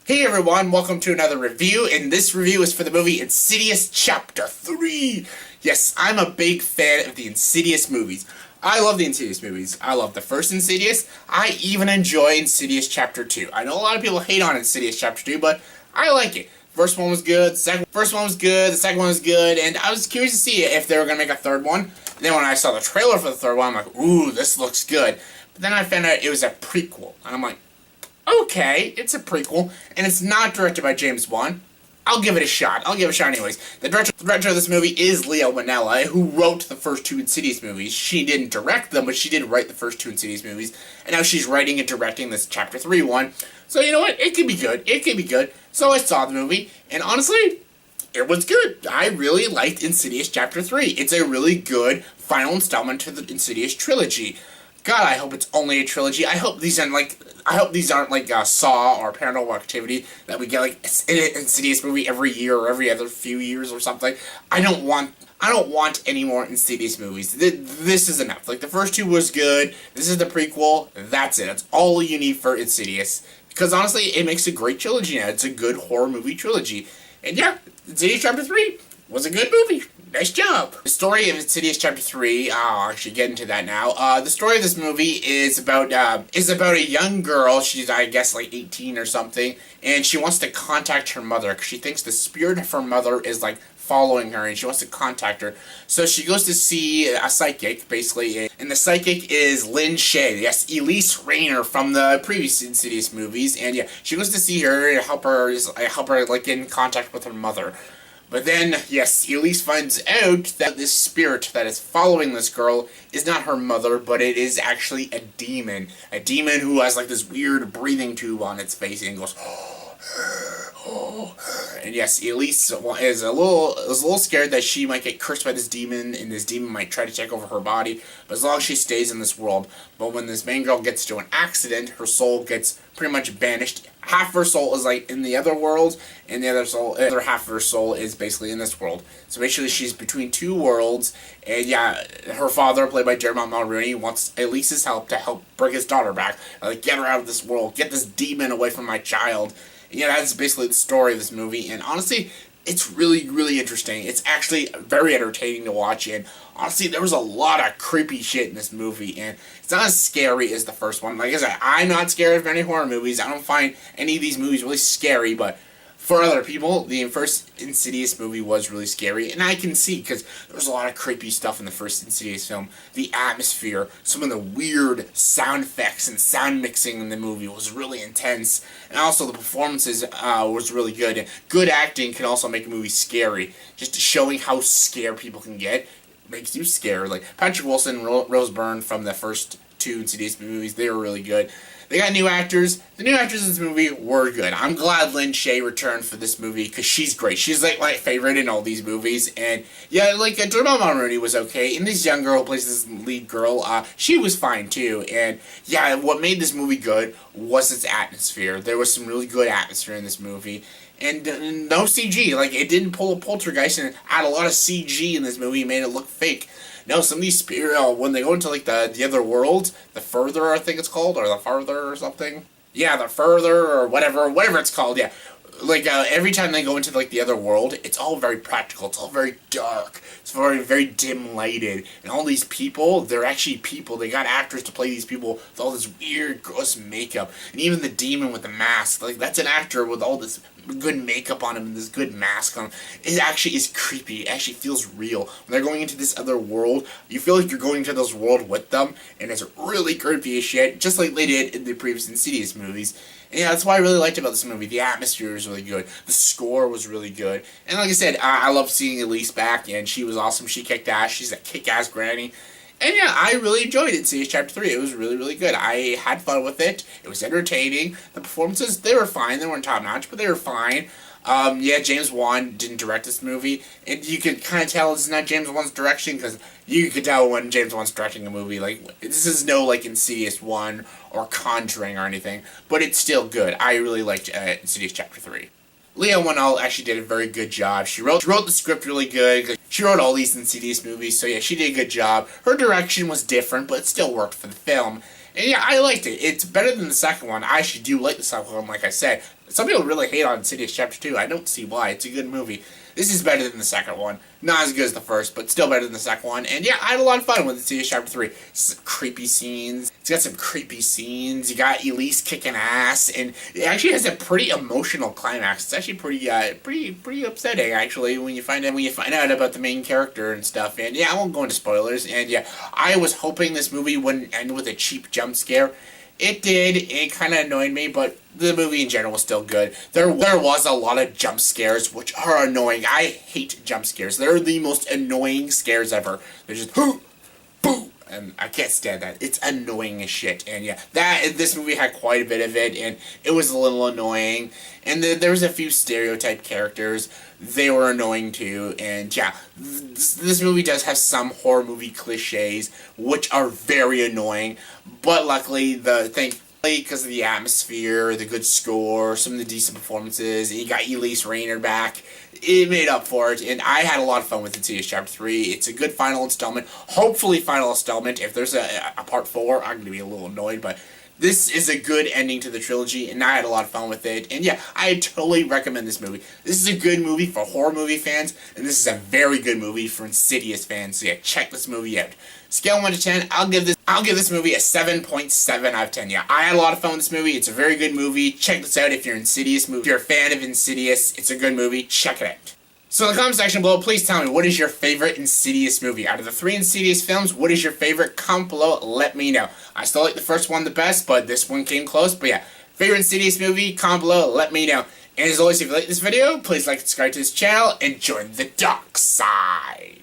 Hey everyone, welcome to another review, and this review is for the movie Insidious Chapter 3. Yes, I'm a big fan of the Insidious movies. I love the Insidious movies. I love the first Insidious. I even enjoy Insidious Chapter 2. I know a lot of people hate on Insidious Chapter 2, but I like it. First one was good, the second one was good, and I was curious to see if they were going to make a third one. And then when I saw the trailer for the third one, I'm like, ooh, this looks good. But then I found out it was a prequel, and I'm like, okay, it's a prequel, and it's not directed by James Wan. I'll give it a shot. Anyways. The director of this movie is Leigh Whannell, who wrote the first two Insidious movies. She didn't direct them, but she did write the first two Insidious movies, and now she's writing and directing this Chapter 3 one. So you know what? It could be good. So I saw the movie, and honestly, it was good. I really liked Insidious Chapter 3. It's a really good final installment to the Insidious trilogy. God, I hope it's only a trilogy. I hope these aren't like Saw or Paranormal Activity that we get like an Insidious movie every year or every other few years or something. I don't want any more Insidious movies. This is enough. Like the first two was good. This is the prequel. That's it. That's all you need for Insidious. Because honestly, it makes a great trilogy now. It's a good horror movie trilogy. And yeah, Insidious Chapter 3 was a good movie. Nice job. The story of Insidious Chapter 3, I'll actually get into that now. The story of this movie is about a young girl. She's, I guess, like 18 or something, and she wants to contact her mother because she thinks the spirit of her mother is, like, following her, and she wants to contact her. So she goes to see a psychic, basically, and the psychic is Lin Shaye. Yes, Elise Rayner from the previous Insidious movies, and yeah, she goes to see her and help her, like, get in contact with her mother. But then, yes, Elise finds out that this spirit that is following this girl is not her mother, but it is actually a demon. A demon who has, like, this weird breathing tube on its face and goes, and yes, Elise is a little scared that she might get cursed by this demon, and this demon might try to take over her body, but as long as she stays in this world. But when this main girl gets to an accident, her soul gets pretty much banished. Half of her soul is like in the other world, and the other half of her soul is basically in this world. So basically she's between two worlds, and yeah, her father, played by Dermot Mulorney, wants Elise's help to help bring his daughter back. Like, get her out of this world, get this demon away from my child. And yeah, that's basically the story of this movie, and honestly, it's really, really interesting. It's actually very entertaining to watch, and honestly, there was a lot of creepy shit in this movie, and it's not as scary as the first one. Like I said, I'm not scared of any horror movies. I don't find any of these movies really scary, but for other people, the first Insidious movie was really scary, and I can see, because there was a lot of creepy stuff in the first Insidious film. The atmosphere, some of the weird sound effects and sound mixing in the movie was really intense, and also the performances was really good. And good acting can also make a movie scary, just showing how scared people can get. Makes you scared. Like Patrick Wilson and Rose Byrne from the first two Insidious movies, they were really good. They got new actors. The new actors in this movie were good. I'm glad Lin Shaye returned for this movie because she's great. She's like my favorite in all these movies. And yeah, like Dermot Mulroney was okay. And this young girl who plays this lead girl, she was fine too. And yeah, what made this movie good was its atmosphere. There was some really good atmosphere in this movie. And no CG. Like, it didn't pull a poltergeist and add a lot of CG in this movie and made it look fake. No, some of these when they go into, like, the other world, the Further, I think it's called, or the Farther or something. Yeah, the Further, or whatever it's called, yeah. Like, every time they go into, like, the other world, it's all very practical, it's all very dark, it's very, very dim-lighted, and all these people, they're actually people, they got actors to play these people with all this weird, gross makeup, and even the demon with the mask, like, that's an actor with all this good makeup on him and this good mask on him. It actually is creepy. It actually feels real. When they're going into this other world, you feel like you're going into this world with them, and it's really creepy as shit, just like they did in the previous Insidious movies. And yeah, that's what I really liked about this movie. The atmosphere was really good. The score was really good. And like I said, I love seeing Elise back, and she was awesome. She kicked ass. She's a kick-ass granny. And yeah, I really enjoyed Insidious Chapter 3. It was really, really good. I had fun with it. It was entertaining. The performances, they were fine. They weren't top-notch, but they were fine. Yeah, James Wan didn't direct this movie. And you could kind of tell this is not James Wan's direction, because you could tell when James Wan's directing a movie. Like, this is no, like, Insidious 1 or Conjuring or anything. But it's still good. I really liked Insidious Chapter 3. Leigh Whannell actually did a very good job. She wrote the script really good. She wrote all these Insidious movies, so yeah, she did a good job. Her direction was different, but it still worked for the film. And yeah, I liked it. It's better than the second one. I actually do like the second one, like I said. Some people really hate on Insidious Chapter 2. I don't see why. It's a good movie. This is better than the second one. Not as good as the first, but still better than the second one. And yeah, I had a lot of fun with Insidious Chapter 3. Some creepy scenes. It's got some creepy scenes. You got Elise kicking ass, and it actually has a pretty emotional climax. It's actually pretty upsetting, actually, when you find out about the main character and stuff. And yeah, I won't go into spoilers. And yeah, I was hoping this movie wouldn't end with a cheap jump scare. It did. It kind of annoyed me, but the movie in general was still good. There was a lot of jump scares, which are annoying. I hate jump scares. They're the most annoying scares ever. They're just, hoo, boo, and I can't stand that. It's annoying as shit. And yeah, this movie had quite a bit of it, and it was a little annoying. And there was a few stereotype characters. They were annoying too. And yeah, this movie does have some horror movie cliches, which are very annoying. But luckily, because of the atmosphere, the good score, some of the decent performances, and you got Elise Rayner back, it made up for it, and I had a lot of fun with Insidious Chapter 3. It's a good final installment, hopefully final installment. If there's a part 4, I'm going to be a little annoyed, but this is a good ending to the trilogy, and I had a lot of fun with it. And yeah, I totally recommend this movie. This is a good movie for horror movie fans, and this is a very good movie for Insidious fans. So yeah, check this movie out. Scale 1 to 10, I'll give this movie a 7.7 out of 10. Yeah, I had a lot of fun with this movie. It's a very good movie. Check this out if you're Insidious movie. If you're a fan of Insidious, it's a good movie. Check it out. So in the comment section below, please tell me, what is your favorite Insidious movie? Out of the 3 Insidious films, what is your favorite? Comment below, let me know. I still like the first one the best, but this one came close. But yeah, favorite Insidious movie, comment below, let me know. And as always, if you like this video, please like and subscribe to this channel, and join the dark side.